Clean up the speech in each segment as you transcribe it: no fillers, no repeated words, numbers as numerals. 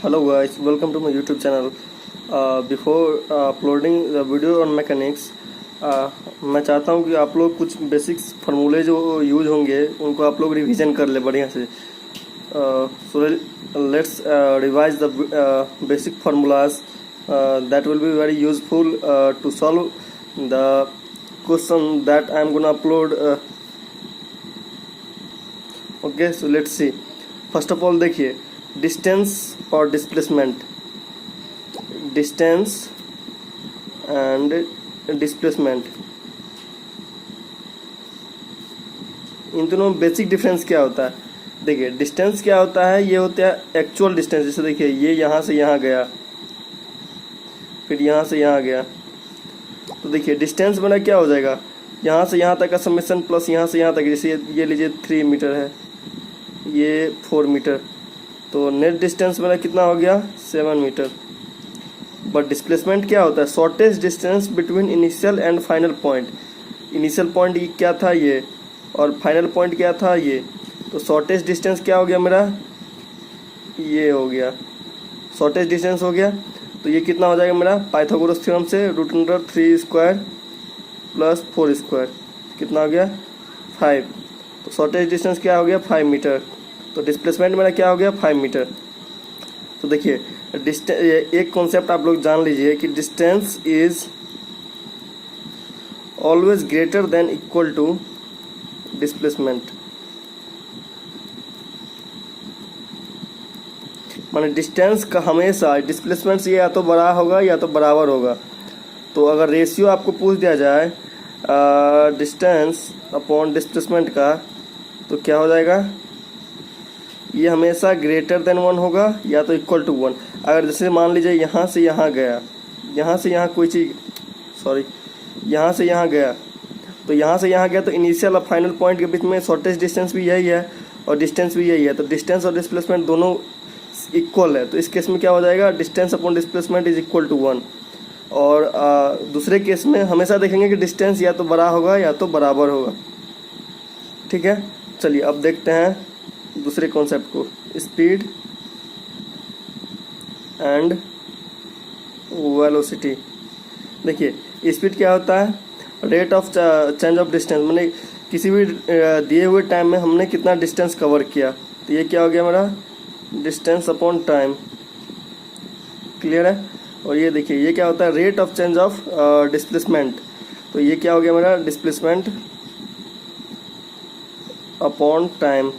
Hello guys, welcome to my YouTube channel. Before uploading the video on mechanics, मैं चाहता हूँ कि आप लोग कुछ बेसिक्स फार्मूले जो यूज होंगे उनको आप लोग रिवीजन कर ले बढ़िया से. So let's revise the basic formulas that will be very useful to solve the question that I am gonna upload. Okay, so let's see. First of all देखिए डिस्टेंस और डिस्प्लेसमेंट, डिस्टेंस एंड डिस्प्लेसमेंट, इन दोनों basic difference क्या होता है. देखिए distance क्या होता है, ये होता है एक्चुअल डिस्टेंस. जैसे देखिए ये यहाँ से यहाँ गया, फिर यहाँ से यहाँ गया, तो देखिए डिस्टेंस बना क्या हो जाएगा, यहाँ से यहाँ तक का समेशन प्लस यहाँ से यहाँ तक. जैसे ये लीजिए 3 मीटर है, ये 4 मीटर, तो नेट डिस्टेंस मेरा कितना हो गया 7 मीटर. बट डिस्प्लेसमेंट क्या होता है, shortage distance between initial and final point. Initial point क्या था ये, और फाइनल पॉइंट क्या था ये. तो शॉर्टेज डिस्टेंस क्या हो गया मेरा, ये हो गया शॉर्टेज डिस्टेंस हो गया. तो ये कितना हो जाएगा मेरा, पाइथागोरस थ्योरम से √3 स्क्वायर प्लस 4 स्क्वायर कितना हो गया 5. तो शॉर्टेज डिस्टेंस क्या हो गया 5 मीटर. तो डिस्प्लेसमेंट मेरा क्या हो गया 5 मीटर. तो देखिए एक कॉन्सेप्ट आप लोग जान लीजिए कि distance is always greater than equal to displacement. माने डिस्टेंस का हमेशा डिस्प्लेसमेंट से या तो बड़ा होगा या तो बराबर होगा. तो अगर रेशियो आपको पूछ दिया जाए डिस्टेंस अपॉन डिस्प्लेसमेंट का, तो क्या हो जाएगा, ये हमेशा ग्रेटर देन 1 होगा या तो इक्वल टू 1. अगर जैसे मान लीजिए यहाँ से यहाँ गया, यहाँ से यहाँ कोई चीज़ यहाँ से यहाँ गया, तो यहाँ से यहाँ गया, तो इनिशियल और फाइनल पॉइंट के बीच में शॉर्टेज डिस्टेंस भी यही है और डिस्टेंस भी यही है. तो डिस्टेंस और डिस्प्लेसमेंट दोनों इक्वल है. तो इस केस में क्या हो जाएगा, distance upon displacement is equal to 1. और दूसरे केस में हमेशा देखेंगे कि डिस्टेंस या तो बड़ा होगा या तो बराबर होगा. ठीक है, चलिए अब देखते हैं दूसरे कॉन्सेप्ट को, स्पीड एंड वेलोसिटी. देखिए स्पीड क्या होता है, rate of change of distance, मैंने किसी भी दिए हुए टाइम में हमने कितना डिस्टेंस कवर किया. तो ये क्या हो गया मेरा डिस्टेंस अपॉन टाइम. क्लियर है. और ये देखिए ये क्या होता है, rate of change of displacement. तो ये क्या हो गया मेरा डिस्प्लेसमेंट अपॉन टाइम.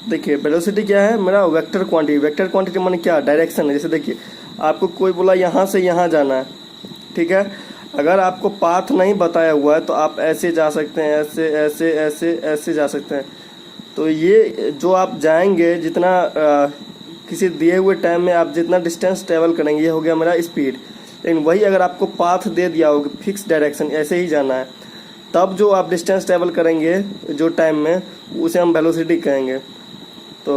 देखिए वेलोसिटी क्या है मेरा, वेक्टर क्वांटिटी. वेक्टर क्वांटिटी माने क्या, डायरेक्शन है. जैसे देखिए आपको कोई बोला यहाँ से यहाँ जाना है, ठीक है. अगर आपको पाथ नहीं बताया हुआ है तो आप ऐसे जा सकते हैं, ऐसे ऐसे ऐसे ऐसे जा सकते हैं. तो ये जो आप जाएंगे जितना किसी दिए हुए टाइम में आप जितना डिस्टेंस ट्रेवल करेंगे, ये हो गया मेरा स्पीड. लेकिन वही अगर आपको पाथ दे दिया होगा फिक्स डायरेक्शन ऐसे ही जाना है, तब जो आप डिस्टेंस ट्रेवल करेंगे जो टाइम में, उसे हम वेलोसिटी कहेंगे. तो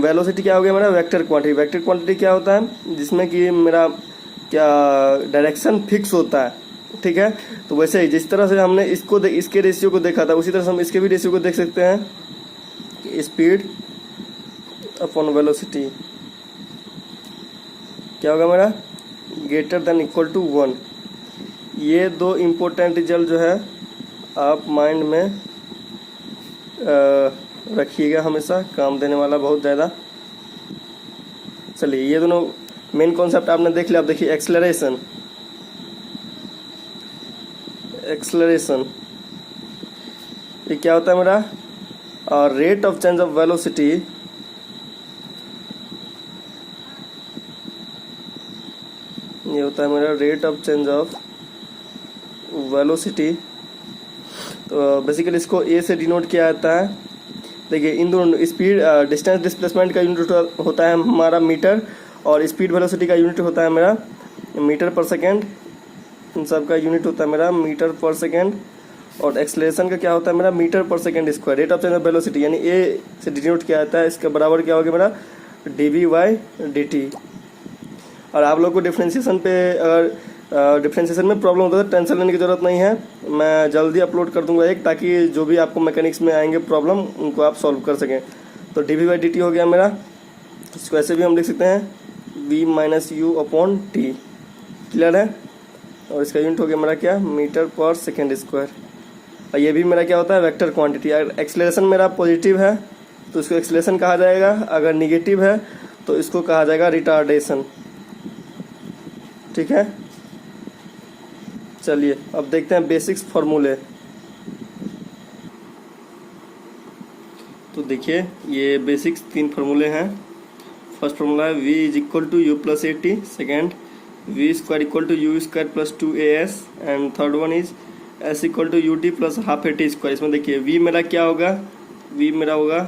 वेलोसिटी क्या हो गया मेरा वेक्टर क्वांटिटी. वेक्टर क्वांटिटी क्या होता है, जिसमें कि मेरा क्या डायरेक्शन फिक्स होता है. ठीक है. तो वैसे ही जिस तरह से हमने इसके रेशियो को देखा था, उसी तरह से हम इसके भी रेशियो को देख सकते हैं कि स्पीड अपॉन वेलोसिटी क्या होगा मेरा ग्रेटर देन इक्वल टू 1. ये दो इम्पोर्टेंट रिजल्ट जो है आप माइंड में रखिएगा, हमेशा काम देने वाला बहुत ज़्यादा. चलिए ये दोनों मेन कॉन्सेप्ट आपने देख लिया. अब देखिए एक्सेलरेशन. एक्सेलरेशन ये क्या होता है मेरा, और rate of change of velocity ये होता है मेरा rate of change of velocity. तो बेसिकली इसको ए से डिनोट किया जाता है. देखिए इन दोनों स्पीड डिस्टेंस डिस्प्लेसमेंट का यूनिट होता है हमारा मीटर, और स्पीड वेलोसिटी का यूनिट होता है मेरा मीटर पर सेकेंड. इन सब का यूनिट होता है मेरा मीटर पर सेकेंड. और एक्सेलरेशन का क्या होता है मेरा मीटर पर second square. Rate of change of velocity यानी ए से डिनोट किया जाता है, इसके बराबर क्या होगा मेरा dv/dt. और आप लोग को डिफ्रेंशिएशन पे अगर डिफ्रेंशिएशन में प्रॉब्लम होता है, टेंशन लेने की ज़रूरत नहीं है। मैं जल्दी अपलोड कर दूंगा एक, ताकि जो भी आपको मैकेनिक्स में आएंगे प्रॉब्लम उनको आप सॉल्व कर सकें। तो dv/dt हो गया मेरा, इसको ऐसे भी हम लिख सकते हैं v-u/t, क्लियर है। और इसका यूनिट हो गया मेरा क्या, मीटर पर सेकेंड स्क्वायर। और ये भी मेरा क्या होता है, वेक्टर क्वांटिटी। अगर एक्सेलरेशन मेरा पॉजिटिव है तो इसको एक्सेलरेशन कहा जाएगा, अगर निगेटिव है तो इसको कहा जाएगा रिटार्डेशन, ठीक है। चलिए अब देखते हैं बेसिक्स फार्मूले। तो देखिए ये बेसिक्स 3 फार्मूले हैं। फर्स्ट फार्मूला है v=u+at, second v²=u² + 2as, and third one is s=ut + ½ at²। इसमें देखिए v मेरा क्या होगा, v मेरा होगा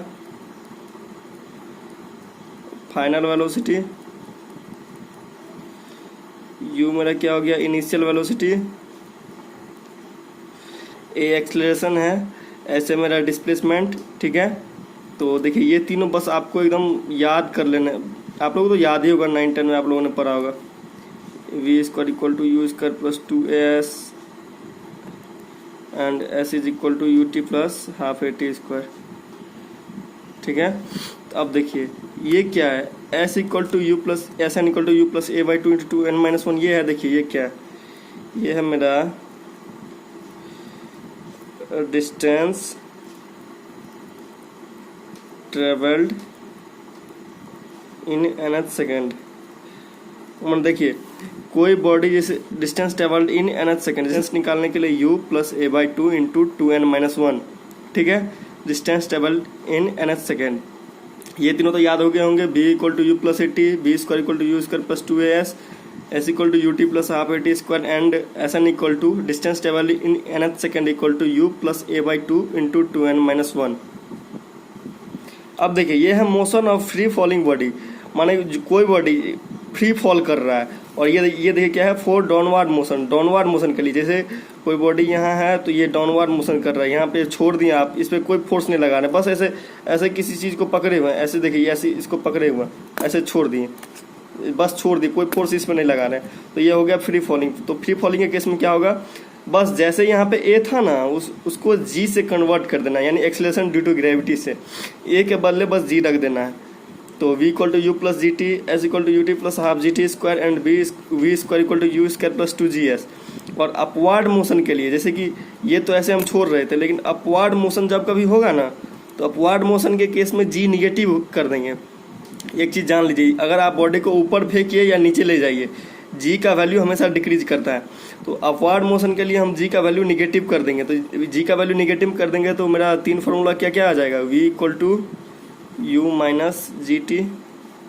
फाइनल वेलोसिटी, u मेरा क्या हो गया, इनिशियल वेलोसिटी, a एक्सेलरेशन है, ऐसे मेरा डिस्प्लेसमेंट, ठीक है। तो देखिए ये तीनों बस आपको एकदम याद कर लेना है। आप लोगों को तो याद ही होगा, 9-10 में आप लोगों ने पढ़ा होगा। v=u² + 2as and s=ut + ½ at², ठीक है। तो अब देखिए ये क्या है, s=u + sn=u + a/2 × 2n-1, ये है। देखिए ये क्या है, ये है मेरा distance travelled in nth second. मतलब देखिए कोई बॉडी जैसे distance travelled in nth second, distance निकालने के लिए u + a/2 × 2n-1, ठीक है। Distance travelled in nth second, ये तीनों तो याद हो गए होंगे। v=u+at, v²=u² + 2as, s=ut + ½ at² and sn= distance travelled in nth second u + a/2 × 2n-1। अब देखिए ये है motion of free falling body, माने कोई बॉडी फ्री फॉल कर रहा है। और ये देखिए क्या है, for downward motion. Downward motion के लिए जैसे कोई बॉडी यहाँ है तो ये डाउनवर्ड मोशन कर रहा है, यहाँ पे छोड़ दिया आप, इस पर कोई फोर्स नहीं लगा रहे, बस ऐसे ऐसे किसी चीज़ को पकड़े हुए हैं, ऐसे देखिए ऐसे इसको पकड़े हुए हैं, ऐसे छोड़ दिए, बस छोड़ दिए, कोई फोर्स इस पर नहीं लगा रहे। तो ये हो गया फ्री फॉलिंग। तो फ्री फॉलिंग के केस में क्या होगा, बस जैसे यहाँ पे ए था ना, उसको जी से कन्वर्ट कर देना, यानी एक्सेलरेशन ड्यू टू ग्रेविटी से ए के बदले बस जी रख देना है। तो v=u + gt, s=ut + ½ gt² and v²=u² + 2gs। और अपवार्ड मोशन के लिए जैसे कि ये तो ऐसे हम छोड़ रहे थे, लेकिन अपवार्ड मोशन जब कभी होगा ना, तो अपवार्ड मोशन के केस में जी निगेटिव कर देंगे। एक चीज़ जान लीजिए, अगर आप बॉडी को ऊपर फेंकिए या नीचे ले जाइए, जी का वैल्यू हमेशा डिक्रीज करता है। तो अपवार्ड मोशन के लिए हम जी का वैल्यू निगेटिव कर देंगे। तो जी का वैल्यू निगेटिव कर देंगे तो मेरा 3 फार्मूला क्या क्या आ जाएगा, v=u - gt,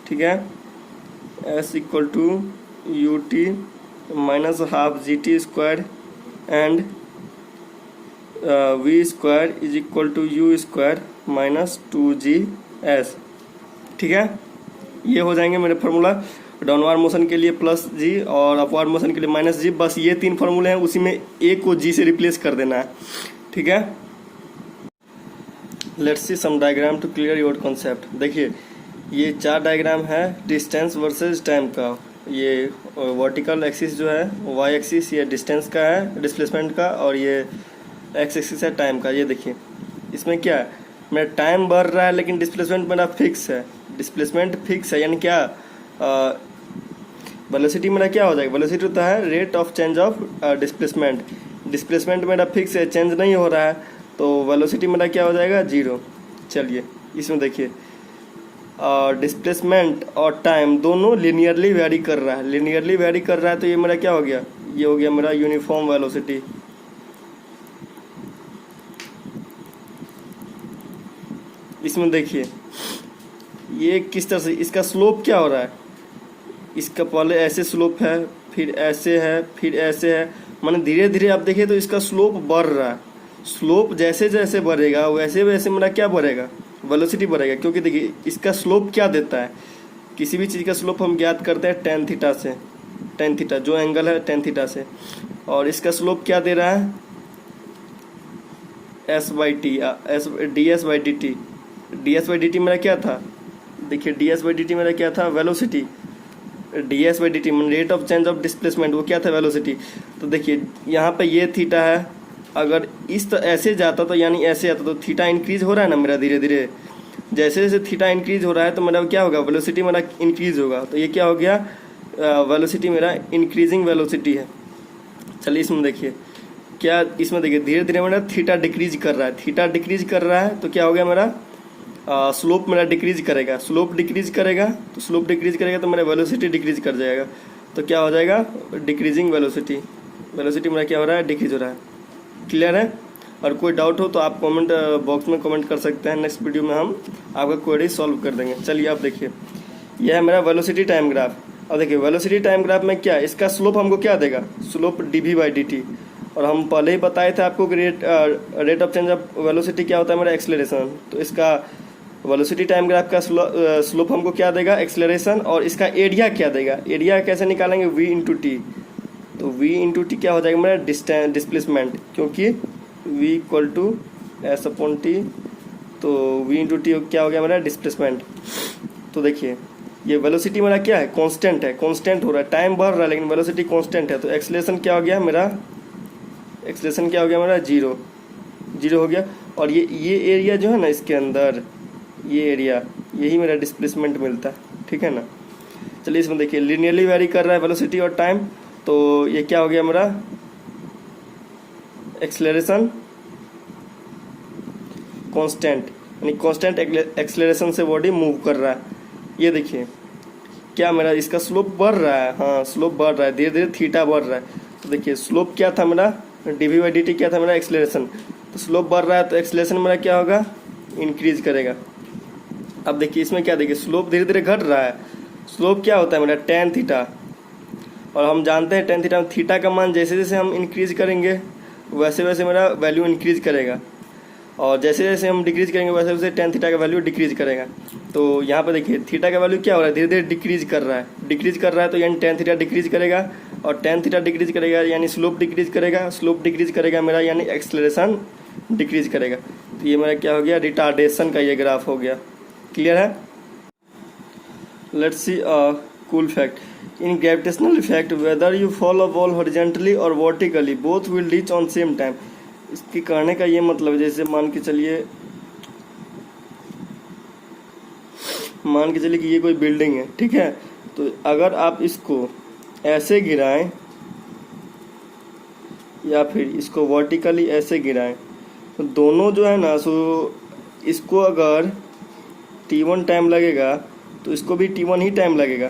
ठीक है, s=ut - ½ gt² and v²u² - 2gs, ठीक है। ये हो जाएंगे मेरे फार्मूला डाउनवार्ड मोशन के लिए +g और अपवार्ड मोशन के लिए -g। बस ये 3 फार्मूले हैं, उसी में एक को g से रिप्लेस कर देना है, ठीक है। Let's see some diagram to clear your concept. देखिए ये 4 डायग्राम है डिस्टेंस वर्सेस टाइम का। ये वर्टिकल एक्सिस जो है y एक्सिस ये डिस्टेंस का है, डिस्प्लेसमेंट का, और ये x एक्सिस है टाइम का। ये देखिए इसमें क्या है, मेरा टाइम बढ़ रहा है लेकिन डिस्प्लेसमेंट मेरा फिक्स है। डिस्प्लेसमेंट फिक्स है यानी क्या, वेलोसिटी मेरा क्या हो जाएगा, वेलोसिटी होता है rate of change of displacement. Displacement मेरा फिक्स है, चेंज नहीं हो रहा है, तो वेलोसिटी मेरा क्या हो जाएगा, 0। चलिए इसमें देखिए डिस्प्लेसमेंट और टाइम दोनों लिनियरली वेरी कर रहा है, लिनियरली वेरी कर रहा है, तो ये मेरा क्या हो गया, ये हो गया मेरा यूनिफॉर्म वेलोसिटी। इसमें देखिए ये किस तरह से, इसका स्लोप क्या हो रहा है, इसका पहले ऐसे स्लोप है, फिर ऐसे है, फिर ऐसे है, माने धीरे धीरे आप देखिए तो इसका स्लोप बढ़ रहा है। स्लोप जैसे जैसे बढ़ेगा वैसे वैसे मेरा क्या बढ़ेगा, वेलोसिटी बढ़ेगा। क्योंकि देखिए इसका स्लोप क्या देता है, किसी भी चीज़ का स्लोप हम ज्ञात करते हैं tan थीटा से, tan थीटा जो एंगल है tan थीटा से, और इसका स्लोप क्या दे रहा है, s/t, ds/dt। ds/dt मेरा क्या था, देखिए ds/dt मेरा क्या था, velocity. ds/dt rate of change of displacement, वो क्या था, वेलोसिटी। तो देखिए यहाँ पे ये थीटा है, अगर इस तो ऐसे जाता तो यानी ऐसे आता तो थीटा इंक्रीज हो रहा है ना मेरा धीरे धीरे, जैसे जैसे थीटा इंक्रीज हो रहा है तो मेरा क्या होगा, वेलोसिटी मेरा इंक्रीज होगा। तो ये क्या हो गया, वेलोसिटी मेरा इंक्रीजिंग वेलोसिटी है। चलिए इसमें देखिए क्या, इसमें देखिए धीरे धीरे मेरा थीटा डिक्रीज कर रहा है, थीटा डिक्रीज कर रहा है तो क्या हो गया मेरा स्लोप मेरा डिक्रीज करेगा, स्लोप डिक्रीज करेगा तो स्लोप डिक्रीज करेगा तो मेरा वेलोसिटी डिक्रीज कर जाएगा, तो क्या हो जाएगा डिक्रीजिंग वेलोसिटी, वेलोसिटी मेरा क्या हो रहा है, डिक्रीज हो रहा है। क्लियर है। और कोई डाउट हो तो आप कमेंट बॉक्स में कमेंट कर सकते हैं, नेक्स्ट वीडियो में हम आपका क्वेरी सॉल्व कर देंगे। चलिए आप देखिए यह है मेरा वेलोसिटी टाइम ग्राफ। अब देखिए वेलोसिटी टाइम ग्राफ में क्या, इसका स्लोप हमको क्या देगा, स्लोप dv/dt। और हम पहले ही बताए थे आपको कि rate of change of velocity क्या होता है मेरा, एक्सेलरेशन। तो इसका वेलोसिटी टाइम ग्राफ का स्लोप हमको क्या देगा, एक्सेलरेशन। और इसका एरिया क्या देगा, एरिया कैसे निकालेंगे, v/t। तो v/t क्या हो जाएगा मेरा डिस्प्लेसमेंट, क्योंकि v=s/t, तो v/t क्या हो गया मेरा डिस्प्लेसमेंट। तो देखिए ये वेलोसिटी मेरा क्या है, कांस्टेंट है, कांस्टेंट हो रहा है, टाइम बढ़ रहा है लेकिन वेलोसिटी कांस्टेंट है। तो एक्सेलरेशन क्या हो गया मेरा, एक्सेलरेशन क्या हो गया मेरा, जीरो हो गया। और ये एरिया जो है ना इसके अंदर, ये एरिया, यही मेरा डिस्प्लेसमेंट मिलता है, ठीक है ना। चलिए इसमें देखिए लीनियरली वेरी कर रहा है वेलोसिटी और टाइम, तो ये क्या हो गया मेरा एक्सेलरेशन कांस्टेंट, यानी कांस्टेंट एक्सेलरेशन से बॉडी मूव कर रहा है। ये देखिए क्या मेरा इसका स्लोप बढ़ रहा है, हाँ स्लोप बढ़ रहा है, धीरे धीरे थीटा बढ़ रहा है। तो देखिए स्लोप क्या था मेरा, dv/dt क्या था मेरा, एक्सेलरेशन। तो स्लोप बढ़ रहा है तो एक्सेलरेशन मेरा क्या होगा, इंक्रीज करेगा। अब देखिए इसमें क्या, देखिए स्लोप धीरे धीरे घट रहा है, स्लोप क्या होता है मेरा tan थीटा। और हम जानते हैं tan थीटा में थीटा का मान जैसे जैसे हम इंक्रीज करेंगे वैसे वैसे मेरा वैल्यू इंक्रीज करेगा, और जैसे जैसे हम डिक्रीज करेंगे वैसे वैसे tan थीटा का वैल्यू डिक्रीज करेगा। तो यहाँ पे देखिए थीटा का वैल्यू क्या हो रहा है, धीरे धीरे डिक्रीज कर रहा है, डिक्रीज कर रहा है तो यानी tan थीटा डिक्रीज करेगा, और tan थीटा डिक्रीज करेगा यानी स्लोप डिक्रीज करेगा, स्लोप डिक्रीज करेगा मेरा यानी एक्सेलरेशन डिक्रीज करेगा। तो ये मेरा क्या हो गया, रिटार्डेशन का ये ग्राफ हो गया। क्लियर है। Let's see cool fact, in gravitational effect whether you fall a ball horizontally और vertically both will reach on same time. इसके कहने का ये मतलब, जैसे मान के चलिए कि ये कोई बिल्डिंग है, ठीक है। तो अगर आप इसको ऐसे गिराएं या फिर इसको वर्टिकली ऐसे गिराएं तो दोनों जो है ना, सो इसको अगर t1 टाइम लगेगा तो इसको भी t1 ही टाइम लगेगा।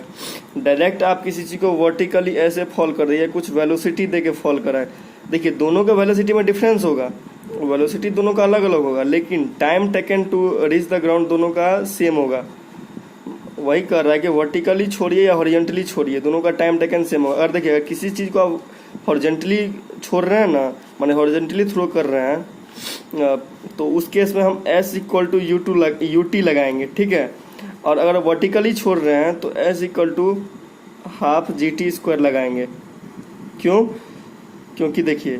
डायरेक्ट आप किसी चीज़ को वर्टिकली ऐसे फॉल कर रहे हैं, कुछ वेलोसिटी दे के फॉल कराएं, देखिए दोनों का वेलोसिटी में डिफरेंस होगा, वेलोसिटी दोनों का अलग अलग होगा, लेकिन time taken to reach the ground दोनों का सेम होगा। वही कर रहा है कि वर्टिकली छोड़िए या हॉरिजॉन्टली छोड़िए, दोनों का टाइम टेकन सेम होगा। अगर देखिए अगर किसी चीज़ को आप हॉरिजॉन्टली छोड़ रहे हैं ना, माने हॉरिजॉन्टली थ्रो कर रहे हैं, तो उस केस में हम s=u2 लगाएंगे, ठीक है। और अगर वर्टिकली छोड़ रहे हैं तो s=12 gt² लगाएंगे। क्यों, क्योंकि देखिए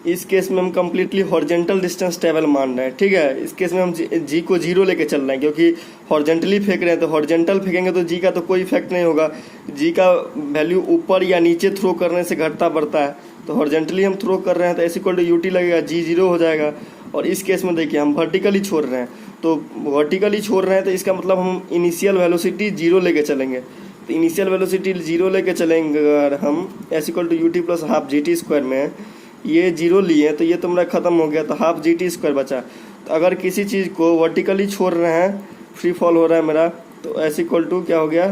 इस केस में हम कम्प्लीटली हॉरिजेंटल डिस्टेंस ट्रेवल मान रहे हैं, ठीक है। इस केस में हम जी को जीरो लेके चल रहे हैं, क्योंकि हॉरिजेंटली फेंक रहे हैं, तो हॉरिजेंटल फेंकेंगे तो जी का तो कोई इफेक्ट नहीं होगा, जी का वैल्यू ऊपर या नीचे थ्रो करने से घटता बढ़ता है। तो हॉरिजेंटली हम थ्रो कर रहे हैं तो s=ut लगेगा, जी जीरो हो जाएगा। और इस केस में देखिए हम वर्टिकली छोड़ रहे हैं, तो वर्टिकली छोड़ रहे हैं तो इसका मतलब हम इनिशियल वेलोसिटी जीरो लेके चलेंगे। तो इनिशियल वेलोसिटी जीरो लेके चलेंगे अगर हम s=ut + ½ gt² में, ये जीरो लिए तो ये तो मेरा खत्म हो गया, तो ½ gt² बचा। तो अगर किसी चीज़ को वर्टिकली छोड़ रहे हैं, फ्री फॉल हो रहा है मेरा, तो s= क्या हो गया,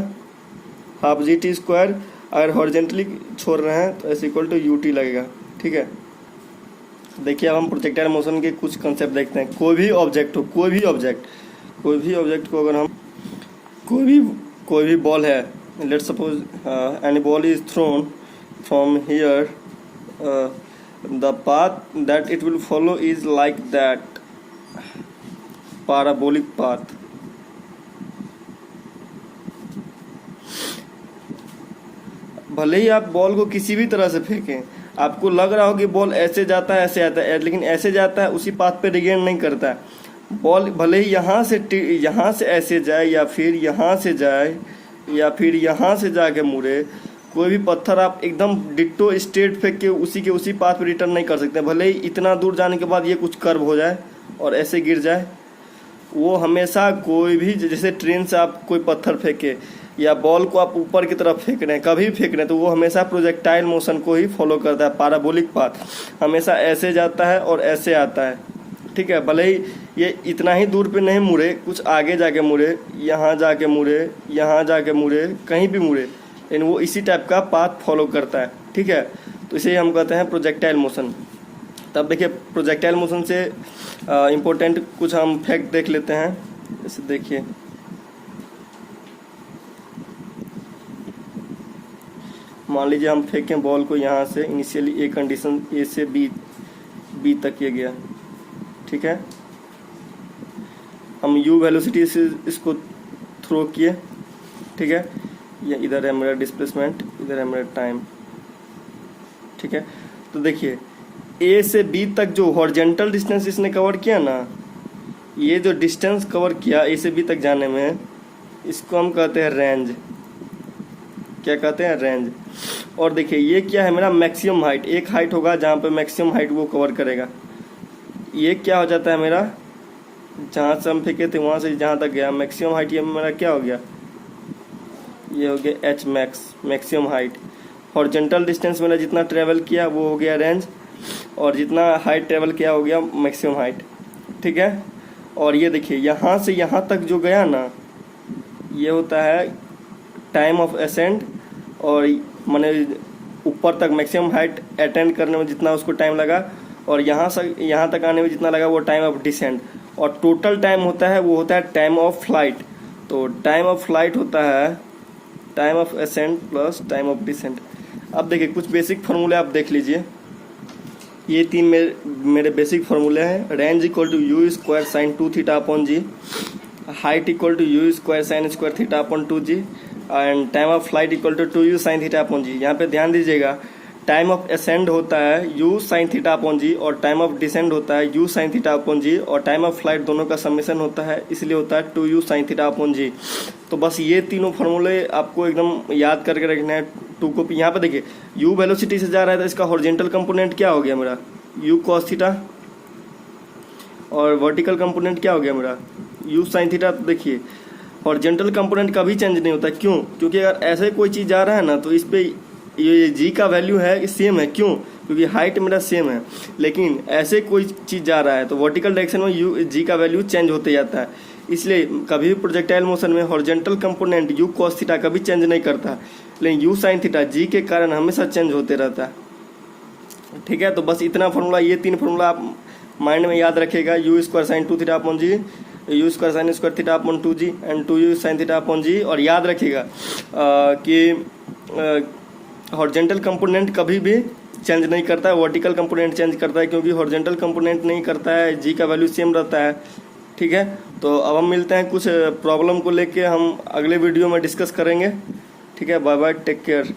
½ gt²। अगर हॉरिजेंटली छोड़ रहे हैं तो s=ut लगेगा, ठीक है। देखिए अब हम प्रोजेक्टाइल मोशन के कुछ कंसेप्ट देखते हैं। कोई भी ऑब्जेक्ट हो, कोई भी ऑब्जेक्ट को अगर हम कोई भी बॉल है, let's suppose any ball is throne from here, the path that it will follow is like that parabolic path। भले ही आप बॉल को किसी भी तरह से फेंकें, आपको लग रहा हो कि बॉल ऐसे जाता है ऐसे आता है, लेकिन ऐसे जाता है उसी पाथ पे रिगेन नहीं करता है। बॉल भले ही यहाँ से ऐसे जाए या फिर यहाँ से जाए या फिर यहाँ से जाके मुड़े, कोई भी पत्थर आप एकदम डिट्टो स्ट्रेट फेंक के उसी पाथ पे रिटर्न नहीं कर सकते। भले ही इतना दूर जाने के बाद ये कुछ कर्व हो जाए और ऐसे गिर जाए, वो हमेशा कोई भी, जैसे ट्रेन से आप कोई पत्थर फेंके या बॉल को आप ऊपर की तरफ फेंक रहे हैं, कभी भी फेंक रहे हैं, तो वो हमेशा प्रोजेक्टाइल मोशन को ही फॉलो करता है। पैराबोलिक पाथ हमेशा ऐसे जाता है और ऐसे आता है, ठीक है। भले ही ये इतना ही दूर पे नहीं मुड़े, कुछ आगे जाके मुड़े, यहाँ जाके मुड़े, यहाँ जाके मुड़े, कहीं भी मुड़े, लेकिन वो इसी टाइप का पाथ फॉलो करता है, ठीक है। तो इसे हम कहते हैं प्रोजेक्टाइल मोशन। तब देखिए प्रोजेक्टाइल मोशन से इम्पोर्टेंट कुछ हम फैक्ट देख लेते हैं। जैसे देखिए, मान लीजिए हम फेंकें बॉल को यहाँ से, इनिशियली ए कंडीशन ए से बी तक ये गया, ठीक है। हम यू वेलोसिटी से इसको थ्रो किए, ठीक है। ये इधर है मेरा डिस्प्लेसमेंट, इधर है मेरा टाइम, ठीक है। तो देखिए ए से बी तक जो हॉरिजॉन्टल डिस्टेंस इसने कवर किया ना, ये जो डिस्टेंस कवर किया ए से बी तक जाने में, इसको हम कहते हैं रेंज। क्या कहते हैं? रेंज। और देखिए ये क्या है, मेरा मैक्सिमम हाइट। एक हाइट होगा जहाँ पे मैक्सिमम हाइट वो कवर करेगा। ये क्या हो जाता है मेरा, जहाँ से हम फेंके थे वहाँ से जहाँ तक गया मैक्सिमम हाइट, ये मेरा क्या हो गया, ये हो गया H max, maximum height. Horizontal distance मेरा जितना ट्रेवल किया वो हो गया रेंज, और जितना हाइट ट्रेवल किया हो गया मैक्सिमम हाइट, ठीक है। और ये देखिए यहाँ से यहाँ तक जो गया ना, ये होता है टाइम ऑफ असेंट, और माने ऊपर तक मैक्सिमम हाइट अटेंड करने में जितना उसको टाइम लगा, और यहाँ से यहाँ तक आने में जितना लगा वो टाइम ऑफ डिसेंट। और टोटल टाइम होता है वो होता है टाइम ऑफ फ्लाइट। तो टाइम ऑफ फ्लाइट होता है time of ascent plus time of descent. अब देखिए कुछ बेसिक फार्मूले आप देख लीजिए, ये तीन मेरे बेसिक फार्मूले हैं। Range equal to u square sine 2 theta upon g, height equal to u square sine square theta upon 2 g, and time of flight equal to 2 u sine theta upon g. यहाँ पे ध्यान दीजिएगा, time of ascend होता है u sine theta upon g, और time of descend होता है u sine theta upon g, और टाइम ऑफ फ्लाइट दोनों का समेशन होता है, इसलिए होता है 2u साइन थीटा अपॉन जी। तो बस ये तीनों फार्मूले आपको एकदम याद करके रखना है। टू को यहाँ पे देखिए u वेलोसिटी से जा रहा है तो इसका हॉरिजॉन्टल कंपोनेंट क्या हो गया मेरा, u cos थीटा, और वर्टिकल कंपोनेंट क्या हो गया मेरा u साइन थीटा। तो देखिए हॉरिजॉन्टल कंपोनेंट कभी चेंज नहीं होता, क्यों? क्योंकि अगर ऐसे कोई चीज़ जा रहा है ना तो इस पे ये जी का वैल्यू है सेम है, क्यों? क्योंकि हाइट मेरा सेम है। लेकिन ऐसे कोई चीज़ जा रहा है तो वर्टिकल डायरेक्शन में यू जी का वैल्यू चेंज होते जाता है, इसलिए कभी भी प्रोजेक्टाइल मोशन में horizontal component you cos theta कभी चेंज नहीं करता, लेकिन यू साइन थीटा जी के कारण हमेशा चेंज होते रहता है, ठीक है। तो बस इतना फार्मूला, ये तीन फार्मूला आप माइंड में याद रखेगा, u square sine 2 theta upon g, u square sine square theta upon 2 g, and 2u sine theta upon g. और याद रखिएगा कि हॉरिजॉन्टल कंपोनेंट कभी भी चेंज नहीं करता है, वर्टिकल कंपोनेंट चेंज करता है, क्योंकि हॉरिजॉन्टल कंपोनेंट नहीं करता है, जी का वैल्यू सेम रहता है, ठीक है। तो अब हम मिलते हैं कुछ प्रॉब्लम को लेके, हम अगले वीडियो में डिस्कस करेंगे, ठीक है। Bye bye, take care.